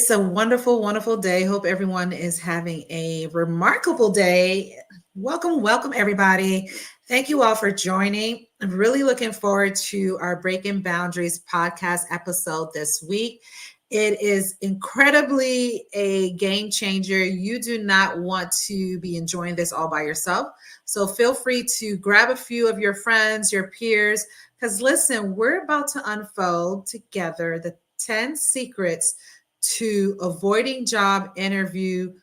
It's a wonderful, wonderful day. Hope everyone is having a remarkable day. Welcome, welcome, everybody. Thank you all for joining. I'm really looking forward to our Breaking Boundaries podcast episode this week. It is incredibly a game changer. You do not want to be enjoying this all by yourself. So feel free to grab a few of your friends, your peers, because listen, we're about to unfold together the 10 secrets to avoiding job interview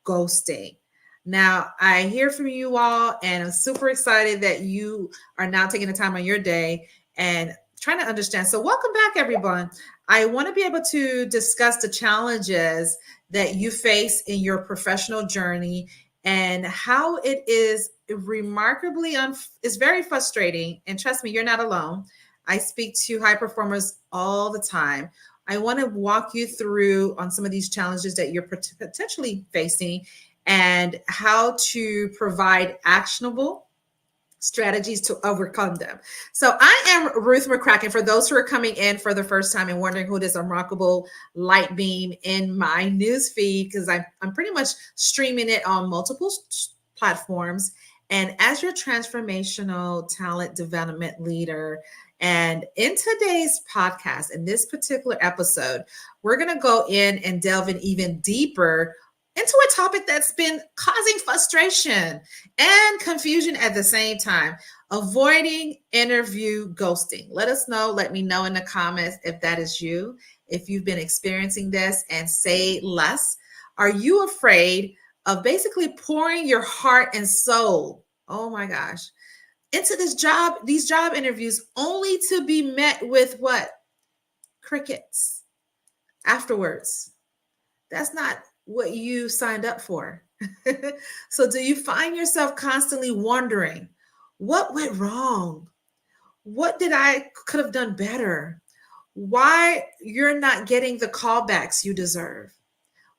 ghosting. Now, I hear from you all, and I'm super excited that you are now taking the time on your day and trying to understand. So, welcome back, everyone. I want to be able to discuss the challenges that you face in your professional journey and how it is remarkably is very frustrating. And trust me, you're not alone. I speak to high performers all the time. I want to walk you through on some of these challenges that you're potentially facing and how to provide actionable strategies to overcome them. So I am Ruth McCrackin. For those who are coming in for the first time and wondering who this remarkable light beam in my news feed, because I'm pretty much streaming it on multiple platforms. And as your transformational talent development leader, and in today's podcast, in this particular episode, we're going to go in and delve in even deeper into a topic that's been causing frustration and confusion at the same time: avoiding interview ghosting. Let us know. Let me know in the comments if that is you, if you've been experiencing this, and say less. Are you afraid of basically pouring your heart and soul, oh my gosh, into these job interviews only to be met with what? Crickets afterwards. That's not what you signed up for. So do you find yourself constantly wondering, what went wrong? What did I could have done better? Why you're not getting the callbacks you deserve?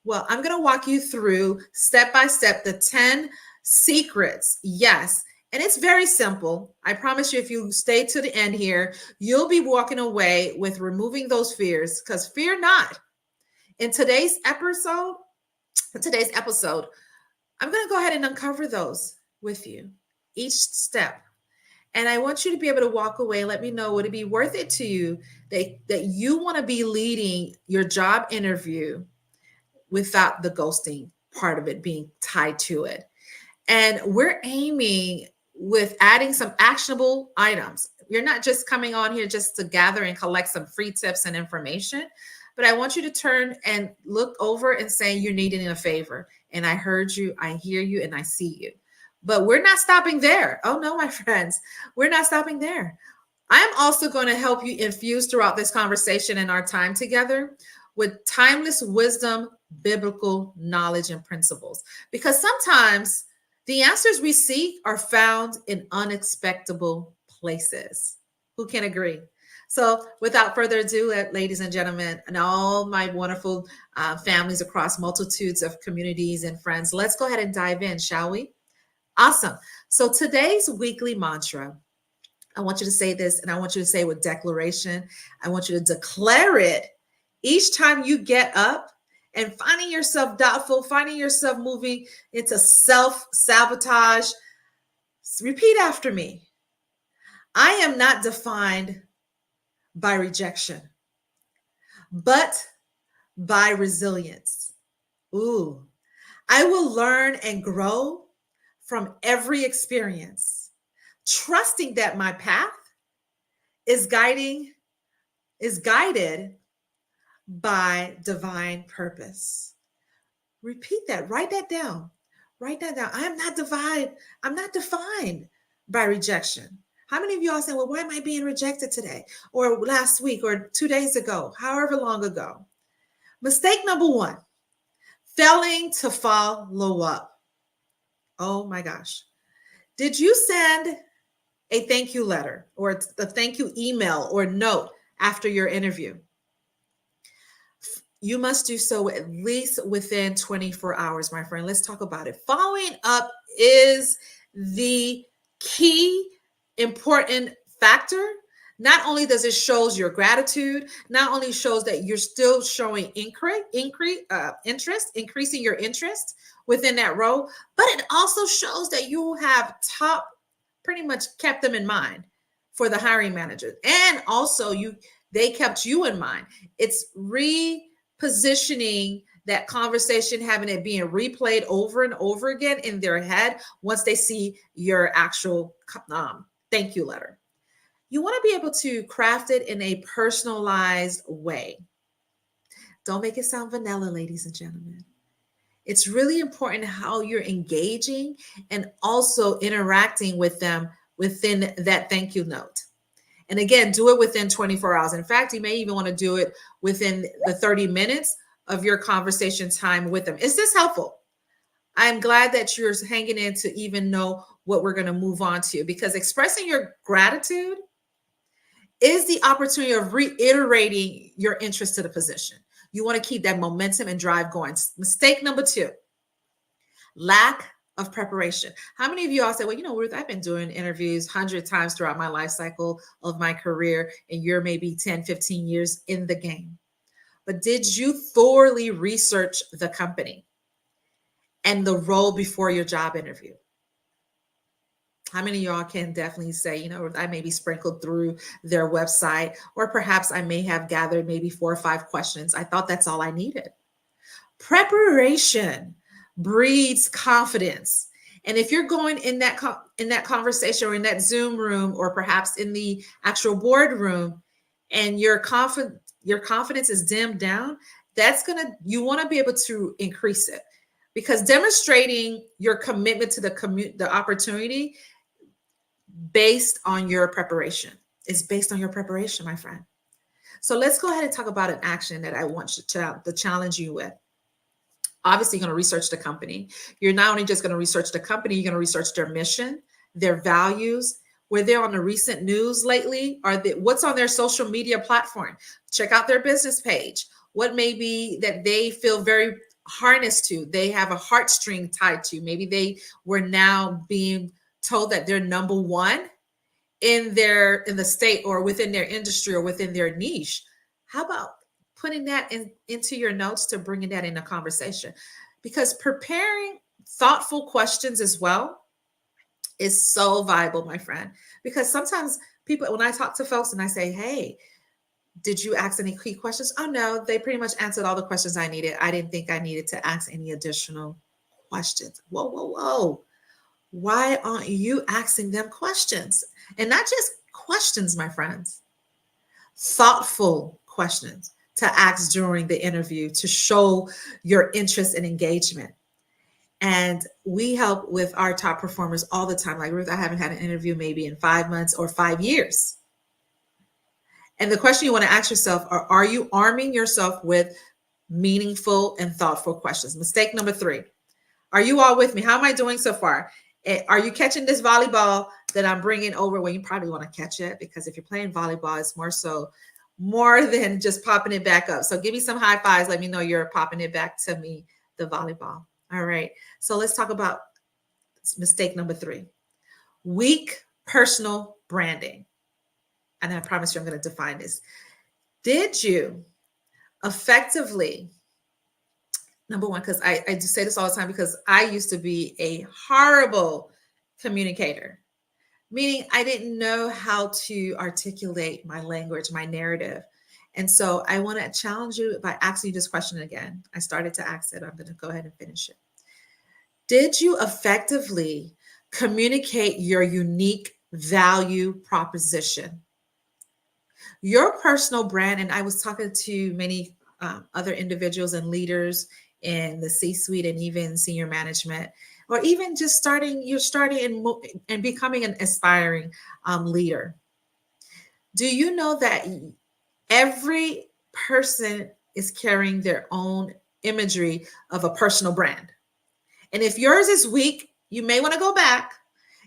Well, I'm going to walk you through step by step the 10 secrets. Yes. And it's very simple. I promise you, if you stay to the end here, you'll be walking away with removing those fears, because fear not. In today's episode, I'm going to go ahead and uncover those with you, each step. And I want you to be able to walk away. Let me know, would it be worth it to you that you want to be leading your job interview without the ghosting part of it being tied to it? And we're aiming with adding some actionable items. You're not just coming on here just to gather and collect some free tips and information, but I want you to turn and look over and say you're needing a favor. And I heard you, I hear you, and I see you. But we're not stopping there. Oh no, my friends, we're not stopping there. I am also going to help you infuse throughout this conversation and our time together with timeless wisdom, biblical knowledge, and principles. Because sometimes the answers we seek are found in unexpected places. Who can agree? So without further ado, ladies and gentlemen, and all my wonderful families across multitudes of communities and friends, let's go ahead and dive in, shall we? Awesome. So today's weekly mantra, I want you to say this, and I want you to say it with declaration. I want you to declare it each time you get up and finding yourself doubtful, finding yourself moving into self-sabotage. Repeat after me. I am not defined by rejection, but by resilience. Ooh, I will learn and grow from every experience, trusting that my path is guided by divine purpose. Repeat that. Write that down. Write that down. I am not defined. I'm not defined by rejection. How many of y'all saying, well, why am I being rejected today? Or last week or 2 days ago, however long ago? Mistake number one, failing to follow up. Oh my gosh. Did you send a thank you letter or a thank you email or note after your interview? You must do so at least within 24 hours, my friend. Let's talk about it. Following up is the key important factor Not only does it shows your gratitude, not only shows that you're still showing interest, increasing your interest within that role, but it also shows that you have pretty much kept them in mind for the hiring manager, and also they kept you in mind. It's repositioning that conversation, having it being replayed over and over again in their head once they see your actual thank you letter. You want to be able to craft it in a personalized way. Don't make it sound vanilla, ladies and gentlemen. It's really important how you're engaging and also interacting with them within that thank you note. And again, do it within 24 hours. In fact, you may even want to do it within the 30 minutes of your conversation time with them. Is this helpful? I'm glad that you're hanging in to even know what we're going to move on to, because expressing your gratitude is the opportunity of reiterating your interest to the position. You want to keep that momentum and drive going. Mistake number 2, lack of preparation. How many of you all say, well, Ruth, I've been doing interviews 100 times throughout my life cycle of my career, and you're maybe 10, 15 years in the game. But did you thoroughly research the company and the role before your job interview? How many of y'all can definitely say, I may be sprinkled through their website, or perhaps I may have gathered maybe 4 or 5 questions. I thought that's all I needed. Preparation breeds confidence. And if you're going in that conversation, or in that Zoom room, or perhaps in the actual boardroom, and your confidence is dimmed down, you want to be able to increase it, because demonstrating your commitment to the opportunity based on your preparation. It's based on your preparation, my friend. So let's go ahead and talk about an action that I want to challenge you with. Obviously, you're going to research the company. You're not only just going to research the company, you're going to research their mission, their values, where they're on the recent news lately, what's on their social media platform. Check out their business page. What may be that they feel very harnessed to, they have a heartstring tied to. Maybe they were now being told that they're number one in the state, or within their industry, or within their niche. How about putting that into your notes, to bringing that in a conversation? Because preparing thoughtful questions as well is so viable, my friend. Because sometimes people, when I talk to folks and I say, hey, did you ask any key questions? Oh, no, they pretty much answered all the questions I needed. I didn't think I needed to ask any additional questions. Whoa, whoa, whoa. Why aren't you asking them questions? And not just questions, my friends, thoughtful questions to ask during the interview to show your interest and engagement. And we help with our top performers all the time. Like, Ruth, I haven't had an interview maybe in 5 months or 5 years. And the question you want to ask yourself are you arming yourself with meaningful and thoughtful questions? Mistake number 3. Are you all with me? How am I doing so far? Are you catching this volleyball that I'm bringing over? Well, you probably want to catch it, because if you're playing volleyball, it's more than just popping it back up. So give me some high fives. Let me know you're popping it back to me, the volleyball. All right. So let's talk about mistake number 3. Weak personal branding. And I promise you I'm going to define this. Did you effectively, number one, because I just say this all the time, because I used to be a horrible communicator, meaning I didn't know how to articulate my language, my narrative. And so I want to challenge you by asking you this question again. I started to ask it. I'm going to go ahead and finish it. Did you effectively communicate your unique value proposition? Your personal brand, and I was talking to many other individuals and leaders in the C-suite and even senior management, or even just starting and becoming an aspiring leader. Do you know that every person is carrying their own imagery of a personal brand? And if yours is weak, you may want to go back.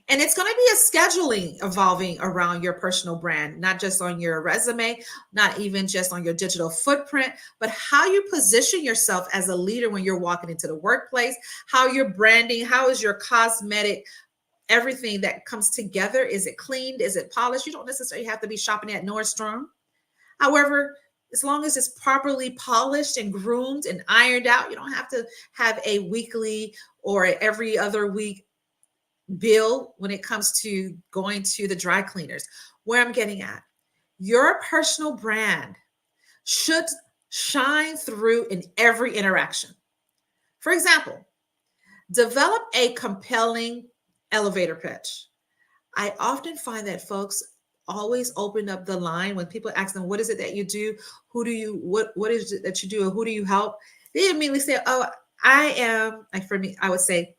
And it's going to be a scheduling evolving around your personal brand, not just on your resume, not even just on your digital footprint, but how you position yourself as a leader when you're walking into the workplace, how you're branding, how is your cosmetic everything that comes together. Is it cleaned? Is it polished? You don't necessarily have to be shopping at Nordstrom. However, as long as it's properly polished and groomed and ironed out, you don't have to have a weekly or every other week bill when it comes to going to the dry cleaners. Where I'm getting at, your personal brand should shine through in every interaction. For example, develop a compelling elevator pitch. I often find that folks always open up the line when people ask them, what is it that you do? Who do you, what is it that you do? Or who do you help? They immediately say, oh, I am, like for me, I would say,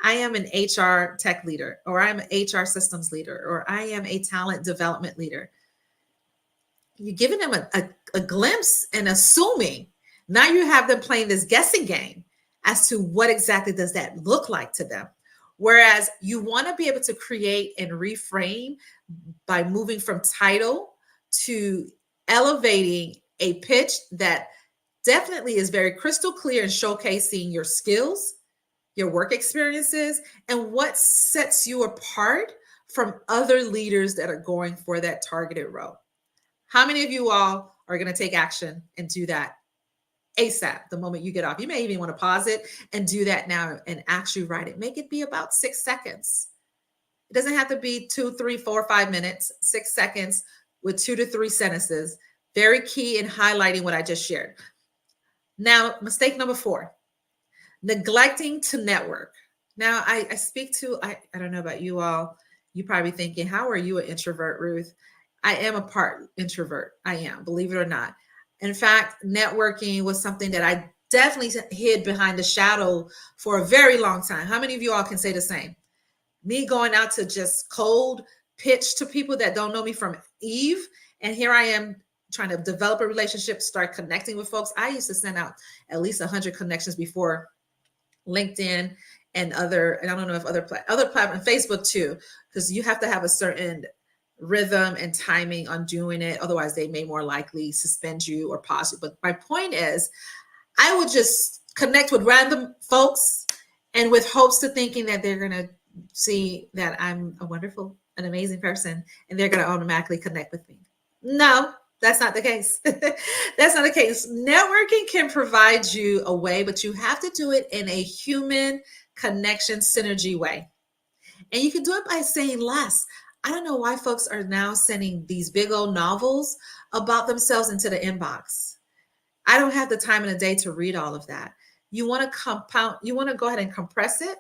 I am an HR tech leader, or I'm an HR systems leader, or I am a talent development leader. You're giving them a glimpse and assuming. Now you have them playing this guessing game as to what exactly does that look like to them. Whereas you want to be able to create and reframe by moving from title to elevating a pitch that definitely is very crystal clear and showcasing your skills, your work experiences, and what sets you apart from other leaders that are going for that targeted role. How many of you all are going to take action and do that ASAP the moment you get off? You may even want to pause it and do that now and actually write it. Make it be about 6 seconds. It doesn't have to be 2, 3, 4, 5 minutes, 6 seconds with 2 to 3 sentences. Very key in highlighting what I just shared. Now, mistake number 4, neglecting to network. Now, I speak to, I don't know about you all. You probably thinking, how are you an introvert, Ruth? I am a part introvert. I am, believe it or not. In fact, networking was something that I definitely hid behind the shadow for a very long time. How many of you all can say the same? Me going out to just cold pitch to people that don't know me from Eve. And here I am trying to develop a relationship, start connecting with folks. I used to send out at least 100 connections before LinkedIn and other, and I don't know if other platforms, Facebook too, because you have to have a certain rhythm and timing on doing it. Otherwise, they may more likely suspend you or pause you. But my point is, I would just connect with random folks and with hopes to thinking that they're going to see that I'm a wonderful, an amazing person, and they're going to automatically connect with me. No, that's not the case. That's not the case. Networking can provide you a way, but you have to do it in a human connection synergy way. And you can do it by saying less. I don't know why folks are now sending these big old novels about themselves into the inbox. I don't have the time in a day to read all of that. You want to compound, you want to go ahead and compress it,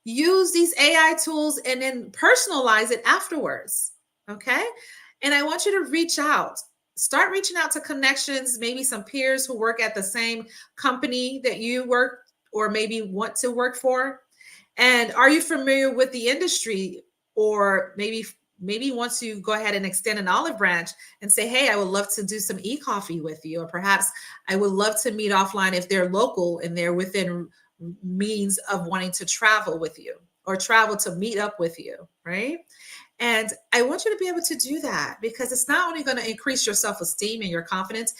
use these AI tools, and then personalize it afterwards. Okay. And I want you to reach out, start reaching out to connections, maybe some peers who work at the same company that you work or maybe want to work for. And are you familiar with the industry? Or maybe once you go ahead and extend an olive branch and say, hey, I would love to do some e-coffee with you. Or perhaps I would love to meet offline if they're local and they're within means of wanting to travel with you or travel to meet up with you, right? And I want you to be able to do that because it's not only going to increase your self-esteem and your confidence,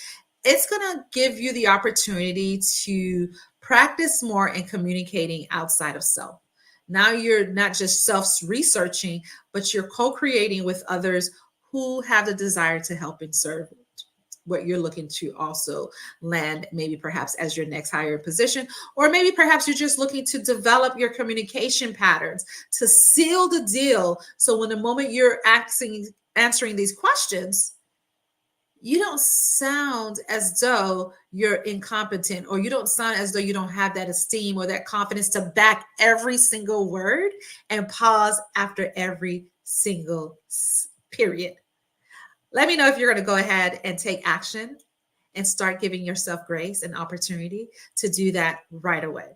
it's going to give you the opportunity to practice more in communicating outside of self. Now you're not just self-researching, but you're co-creating with others who have the desire to help and serve what you're looking to also land, maybe perhaps as your next higher position, or maybe perhaps you're just looking to develop your communication patterns to seal the deal. So when the moment you're answering these questions, you don't sound as though you're incompetent, or you don't sound as though you don't have that esteem or that confidence to back every single word and pause after every single period. Let me know if you're going to go ahead and take action and start giving yourself grace and opportunity to do that right away.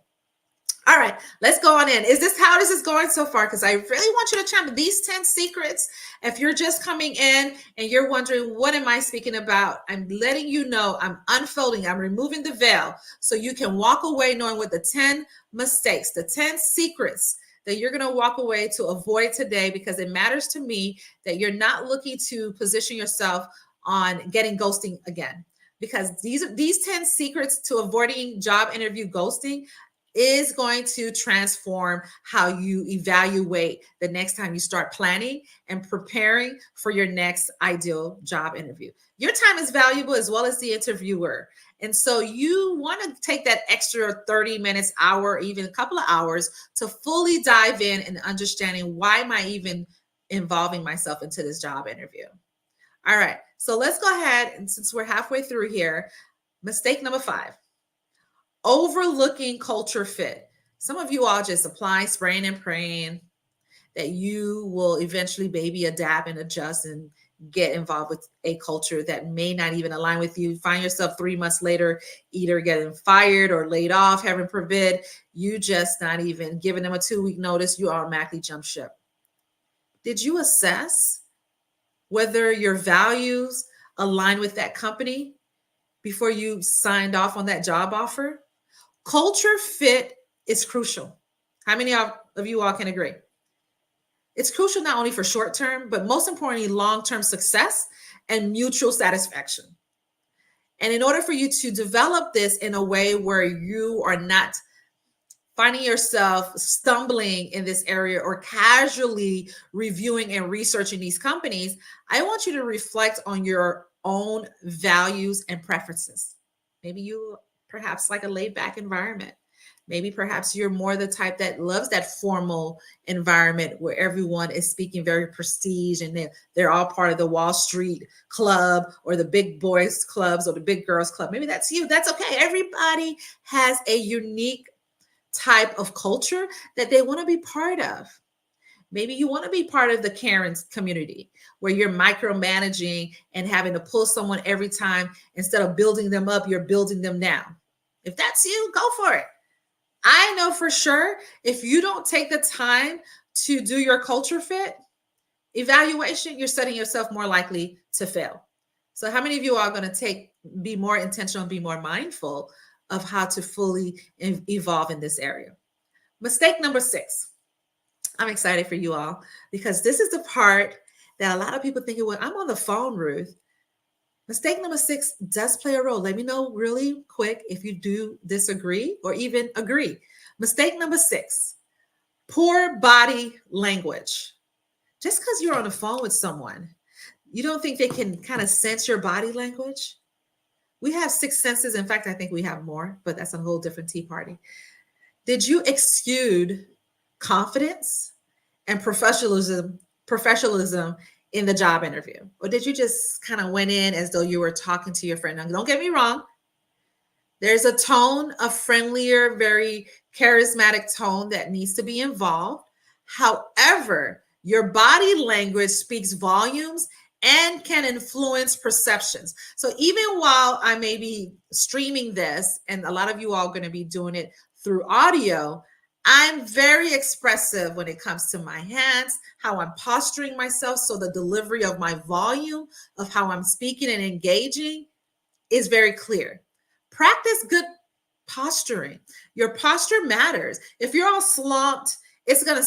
All right, let's go on in. How is this going so far? Because I really want you to chime in these 10 secrets. If you're just coming in and you're wondering, what am I speaking about? I'm letting you know, I'm unfolding, I'm removing the veil so you can walk away knowing what the 10 mistakes, the 10 secrets that you're going to walk away to avoid today, because it matters to me that you're not looking to position yourself on getting ghosting again. Because these 10 secrets to avoiding job interview ghosting is going to transform how you evaluate the next time you start planning and preparing for your next ideal job interview. Your time is valuable as well as the interviewer. And so you want to take that extra 30 minutes, hour, even a couple of hours to fully dive in and understanding why am I even involving myself into this job interview. All right, so let's go ahead, and since we're halfway through here, mistake number 5, overlooking culture fit. Some of you all just apply, spraying and praying that you will eventually maybe adapt and adjust and get involved with a culture that may not even align with you. Find yourself 3 months later, either getting fired or laid off, heaven forbid, you just not even giving them a 2-week notice, you automatically jump ship. Did you assess whether your values align with that company before you signed off on that job offer? Culture fit is crucial. How many of you all can agree? It's crucial not only for short term, but most importantly, long-term success and mutual satisfaction. And in order for you to develop this in a way where you are not finding yourself stumbling in this area or casually reviewing and researching these companies, I want you to reflect on your own values and preferences. Maybe you perhaps like a laid back environment. Maybe perhaps you're more the type that loves that formal environment where everyone is speaking very prestige and they're all part of the Wall Street club or the big boys clubs or the big girls club. Maybe that's you. That's okay. Everybody has a unique type of culture that they want to be part of. Maybe you want to be part of the Karen's community where you're micromanaging and having to pull someone every time. Instead of building them up, you're building them down. If that's you, go for it. I know for sure if you don't take the time to do your culture fit evaluation, you're setting yourself more likely to fail. So how many of you are going to be more intentional and be more mindful of how to fully evolve in this area? Mistake number 6. I'm excited for you all because this is the part that a lot of people think, well, I'm on the phone, Ruth. Mistake number 6 does play a role. Let me know really quick if you do disagree or even agree. Mistake number 6, poor body language. Just because you're on the phone with someone, you don't think they can kind of sense your body language? We have 6 senses. In fact, I think we have more, but that's a whole different tea party. Did you exude confidence and professionalism in the job interview? Or did you just kind of went in as though you were talking to your friend? Now, don't get me wrong. There's a tone, a friendlier, very charismatic tone that needs to be involved. However, your body language speaks volumes and can influence perceptions. So even while I may be streaming this, and a lot of you all are going to be doing it through audio, I'm very expressive when it comes to my hands, how I'm posturing myself. So the delivery of my volume of how I'm speaking and engaging is very clear. Practice good posturing. Your posture matters. If you're all slumped, it's going to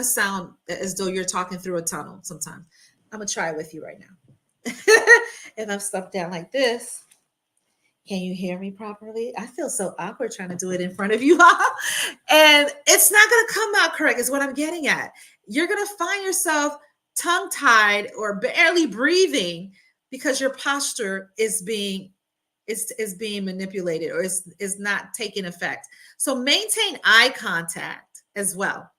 sound as though you're talking through a tunnel sometimes. I'm going to try it with you right now. If I'm stuck down like this, can you hear me properly? I feel so awkward trying to do it in front of you all. And it's not going to come out correct is what I'm getting at. You're going to find yourself tongue-tied or barely breathing because your posture is being manipulated or is not taking effect. So maintain eye contact as well.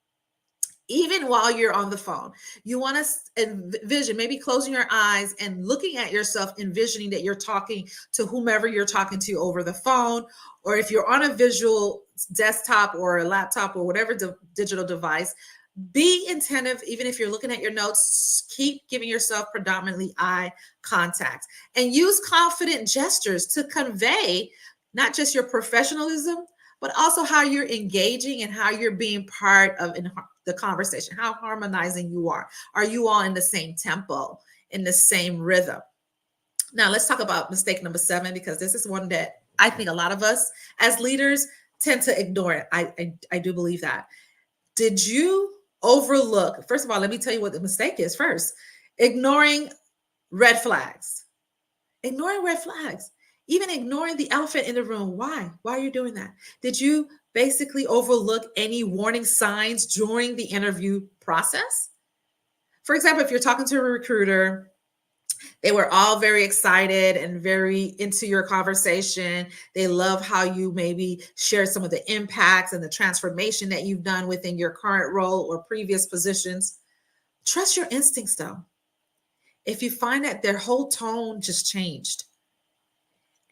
Even while you're on the phone, you want to envision, maybe closing your eyes and looking at yourself, envisioning that you're talking to whomever you're talking to over the phone, or if you're on a visual desktop or a laptop or whatever digital device, be attentive. Even if you're looking at your notes, keep giving yourself predominantly eye contact and use confident gestures to convey not just your professionalism, but also how you're engaging and how you're being part of the conversation, how harmonizing you are. Are you all in the same tempo, in the same rhythm? Now, let's talk about mistake number 7, because this is one that I think a lot of us as leaders tend to ignore it. I do believe that. Did you overlook? First of all, let me tell you what the mistake is first. Ignoring red flags. Ignoring red flags. Even ignoring the elephant in the room. Why? Why are you doing that? Did you basically overlook any warning signs during the interview process? For example, if you're talking to a recruiter, they were all very excited and very into your conversation. They love how you maybe share some of the impacts and the transformation that you've done within your current role or previous positions. Trust your instincts though. If you find that their whole tone just changed,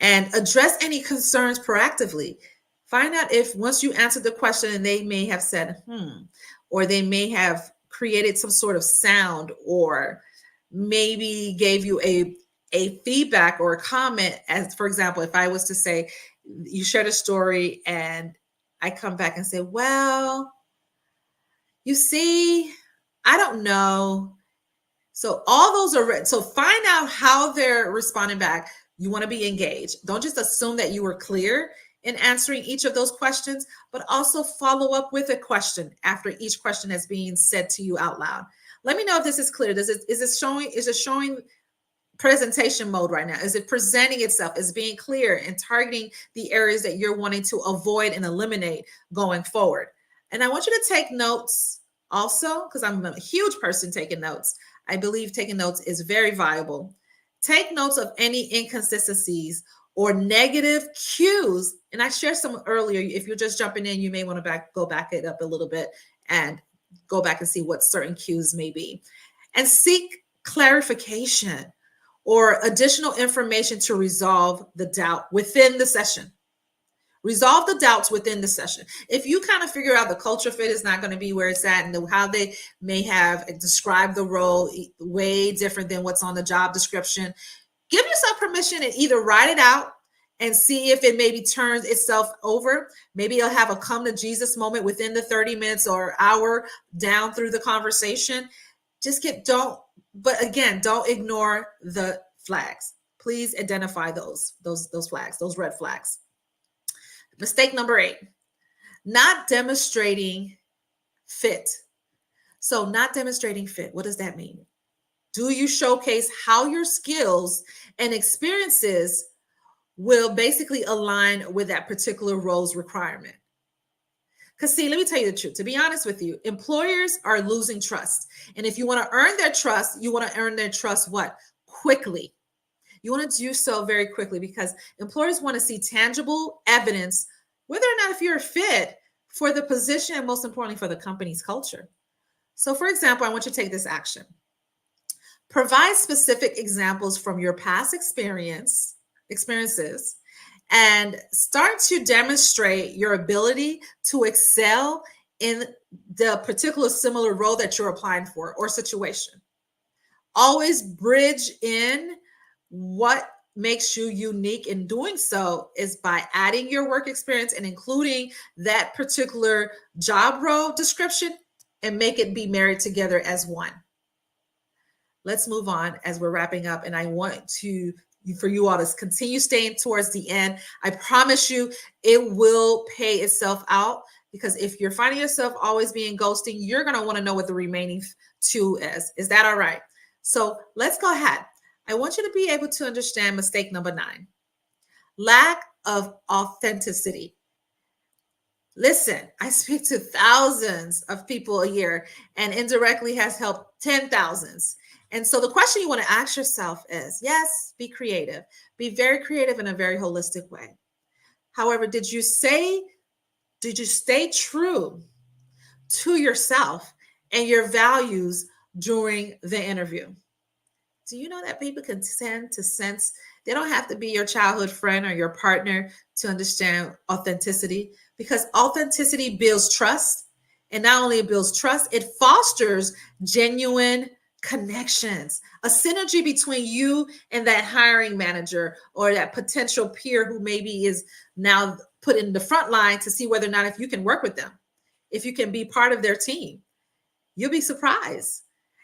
and address any concerns proactively. Find out if once you answer the question and they may have said, or they may have created some sort of sound or maybe gave you a feedback or a comment. As for example, if I was to say, you shared a story and I come back and say, well, you see, I don't know. So all those are so find out how they're responding back. You want to be engaged. Don't just assume that you were clear in answering each of those questions, but also follow up with a question after each question is being said to you out loud. Let me know if this is clear. Is it showing presentation mode right now? Is it presenting itself as being clear and targeting the areas that you're wanting to avoid and eliminate going forward? And I want you to take notes also, because I'm a huge person taking notes. I believe taking notes is very viable. Take notes of any inconsistencies or negative cues. And I shared some earlier. If you're just jumping in, you may want to go back it up a little bit and go back and see what certain cues may be. And seek clarification or additional information to resolve the doubt within the session. Resolve the doubts within the session. If you kind of figure out the culture fit is not going to be where it's at and how they may have described the role way different than what's on the job description, give yourself permission and either write it out and see if it maybe turns itself over. Maybe you'll have a come to Jesus moment within the 30 minutes or hour down through the conversation. But again, don't ignore the flags. Please identify those flags, those red flags. Mistake number 8, not demonstrating fit. So not demonstrating fit, what does that mean? Do you showcase how your skills and experiences will basically align with that particular role's requirement? Because see, let me tell you the truth. To be honest with you, employers are losing trust. And if you want to earn their trust, you want to earn their trust what? Quickly. You want to do so very quickly because employers want to see tangible evidence, whether or not if you're a fit for the position and most importantly for the company's culture. So for example, I want you to take this action. Provide specific examples from your past experiences and start to demonstrate your ability to excel in the particular similar role that you're applying for or situation. Always bridge in what makes you unique. In doing so is by adding your work experience and including that particular job role description and make it be married together as one. Let's move on as we're wrapping up. And I want for you all to continue staying towards the end. I promise you it will pay itself out, because if you're finding yourself always being ghosting, you're going to want to know what the remaining 2 is. Is that all right? So let's go ahead. I want you to be able to understand mistake number 9, lack of authenticity. Listen, I speak to thousands of people a year and indirectly has helped 10,000s. And so the question you want to ask yourself is, yes, be creative, be very creative in a very holistic way. However, did you stay true to yourself and your values during the interview? Do you know that people can tend to sense? They don't have to be your childhood friend or your partner to understand authenticity, because authenticity builds trust. And not only it builds trust, it fosters genuine connections, a synergy between you and that hiring manager or that potential peer who maybe is now put in the front line to see whether or not if you can work with them, if you can be part of their team. You'll be surprised.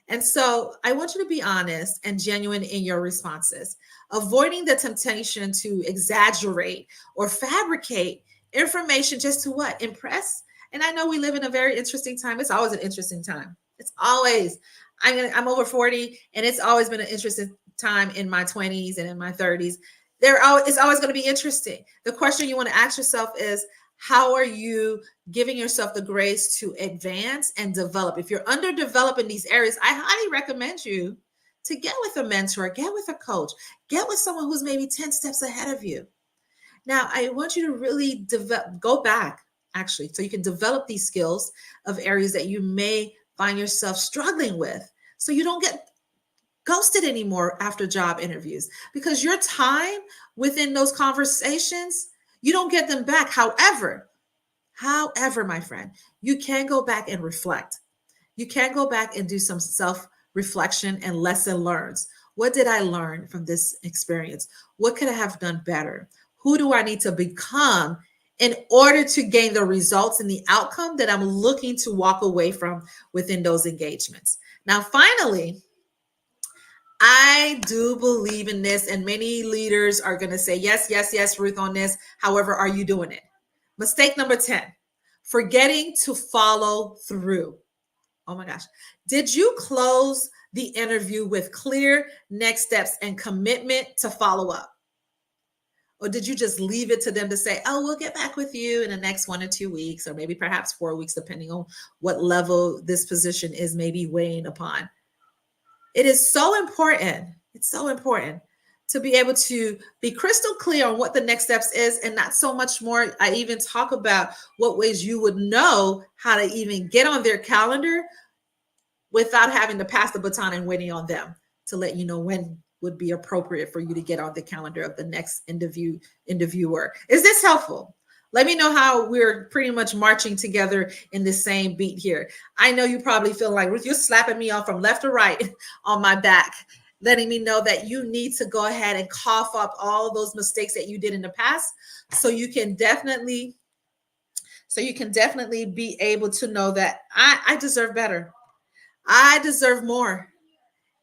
And so I want you to be honest and genuine in your responses, avoiding the temptation to exaggerate or fabricate information just to what? Impress. And I know we live in a very interesting time. It's always an interesting time. It's always, I'm over 40 and it's always been an interesting time in my 20s and in my 30s. It's always going to be interesting. The question you want to ask yourself is, how are you giving yourself the grace to advance and develop? If you're underdeveloped in these areas, I highly recommend you to get with a mentor, get with a coach, get with someone who's maybe 10 steps ahead of you. Now, I want you to really go back, actually, so you can develop these skills of areas that you may find yourself struggling with, so you don't get ghosted anymore after job interviews, because your time within those conversations, you don't get them back. However, my friend, you can go back and reflect. You can go back and do some self reflection and lesson learns. What did I learn from this experience? What could I have done better? Who do I need to become in order to gain the results and the outcome that I'm looking to walk away from within those engagements? Now, finally, I do believe in this, and many leaders are going to say, yes, yes, yes, Ruth, on this. However, are you doing it? Mistake number 10, forgetting to follow through. Oh my gosh. Did you close the interview with clear next steps and commitment to follow up? Or did you just leave it to them to say, oh, we'll get back with you in the next 1 or 2 weeks, or maybe perhaps 4 weeks, depending on what level this position is maybe weighing upon? It is so important. It's so important to be able to be crystal clear on what the next steps is, and not so much more. I even talk about what ways you would know how to even get on their calendar without having to pass the baton and waiting on them to let you know when would be appropriate for you to get on the calendar of the next interviewer. Is this helpful? Let me know how we're pretty much marching together in the same beat here. I know you probably feel like, Ruth, you're slapping me off from left to right on my back, letting me know that you need to go ahead and cough up all those mistakes that you did in the past, so you can definitely be able to know that I deserve better. I deserve more.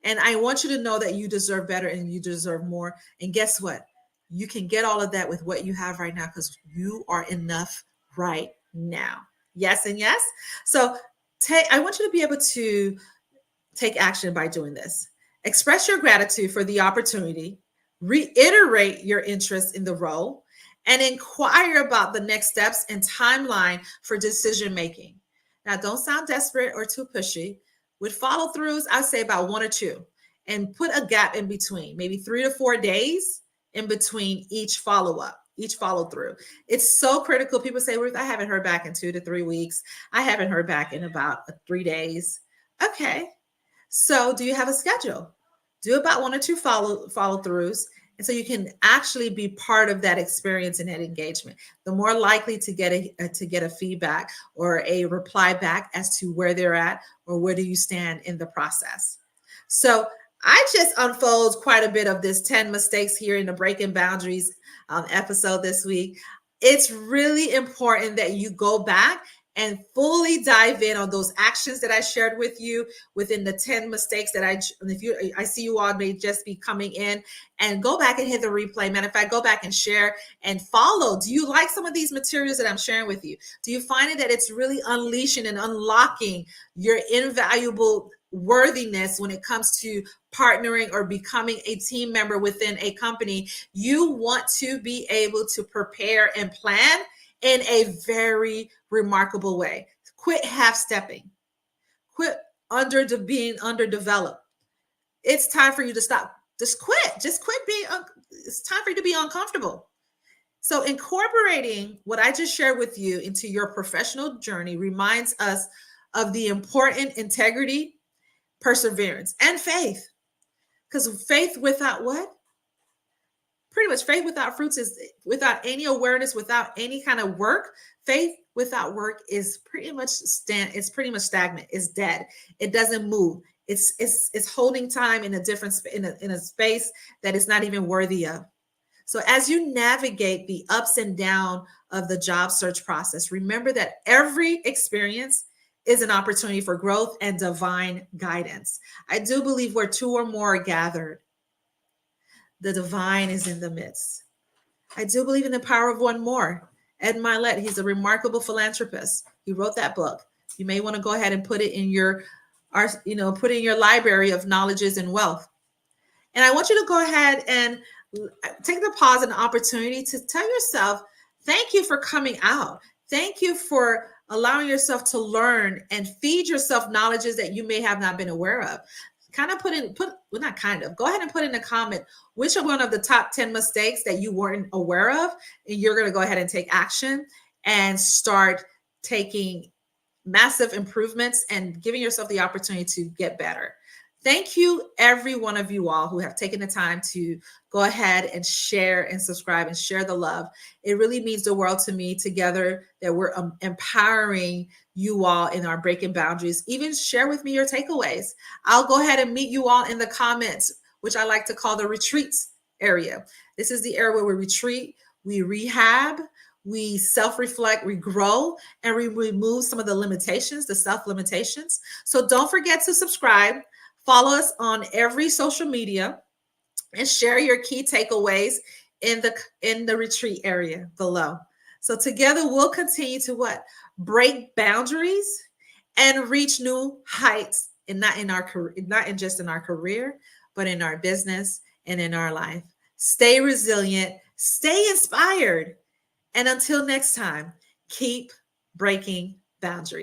And I want you to know that you deserve better and you deserve more. And guess what? You can get all of that with what you have right now, because you are enough right now. Yes and yes. So I want you to be able to take action by doing this. Express your gratitude for the opportunity, reiterate your interest in the role, and inquire about the next steps and timeline for decision making. Now, don't sound desperate or too pushy. With follow throughs, I say about 1 or 2, and put a gap in between, maybe 3 to 4 days in between each follow up, each follow through. It's so critical. People say, Ruth, I haven't heard back in 2 to 3 weeks. I haven't heard back in about 3 days. Okay. So do you have a schedule? Do about 1 or 2 follow throughs. And so you can actually be part of that experience and that engagement. The more likely to get a feedback or a reply back as to where they're at or where do you stand in the process. So I just unfold quite a bit of this 10 mistakes here in the Breaking Boundaries episode this week. It's really important that you go back and fully dive in on those actions that I shared with you within the 10 mistakes that I see you all may just be coming in, and go back and hit the replay. Matter of fact, go back and share and follow. Do you like some of these materials that I'm sharing with you? Do you find it that it's really unleashing and unlocking your invaluable worthiness when it comes to partnering or becoming a team member within a company? You want to be able to prepare and plan in a very remarkable way. Quit half-stepping. Quit being underdeveloped. It's time for you to stop. Just quit. Just quit being. It's time for you to be uncomfortable. So incorporating what I just shared with you into your professional journey reminds us of the important integrity, perseverance, and faith. Because faith without what? Pretty much faith without fruits is without any awareness, without any kind of work. Faith without work is pretty much stagnant. It's dead. It doesn't move. It's holding time in a different in a space that it's not even worthy of. So as you navigate the ups and downs of the job search process, remember that every experience is an opportunity for growth and divine guidance. I do believe where 2 or more are gathered, the divine is in the midst. I do believe in the power of one more. Ed Milet, he's a remarkable philanthropist. He wrote that book. You may want to go ahead and put it in your library of knowledges and wealth. And I want you to go ahead and take the pause and the opportunity to tell yourself, thank you for coming out. Thank you for allowing yourself to learn and feed yourself knowledges that you may have not been aware of. Kind of well, not kind of, go ahead and put in a comment which are one of the top 10 mistakes that you weren't aware of. And you're going to go ahead and take action and start taking massive improvements and giving yourself the opportunity to get better. Thank you, every one of you all who have taken the time to go ahead and share and subscribe and share the love. It really means the world to me together that we're empowering you all in our breaking boundaries. Even share with me your takeaways. I'll go ahead and meet you all in the comments, which I like to call the retreats area. This is the area where we retreat, we rehab, we self-reflect, we grow, and we remove some of the limitations, the self-limitations. So don't forget to subscribe. Follow us on every social media and share your key takeaways in the retreat area below. So together we'll continue to what? Break boundaries and reach new heights, and not in our career, not in just in our career, but in our business and in our life. Stay resilient, stay inspired, and until next time, keep breaking boundaries.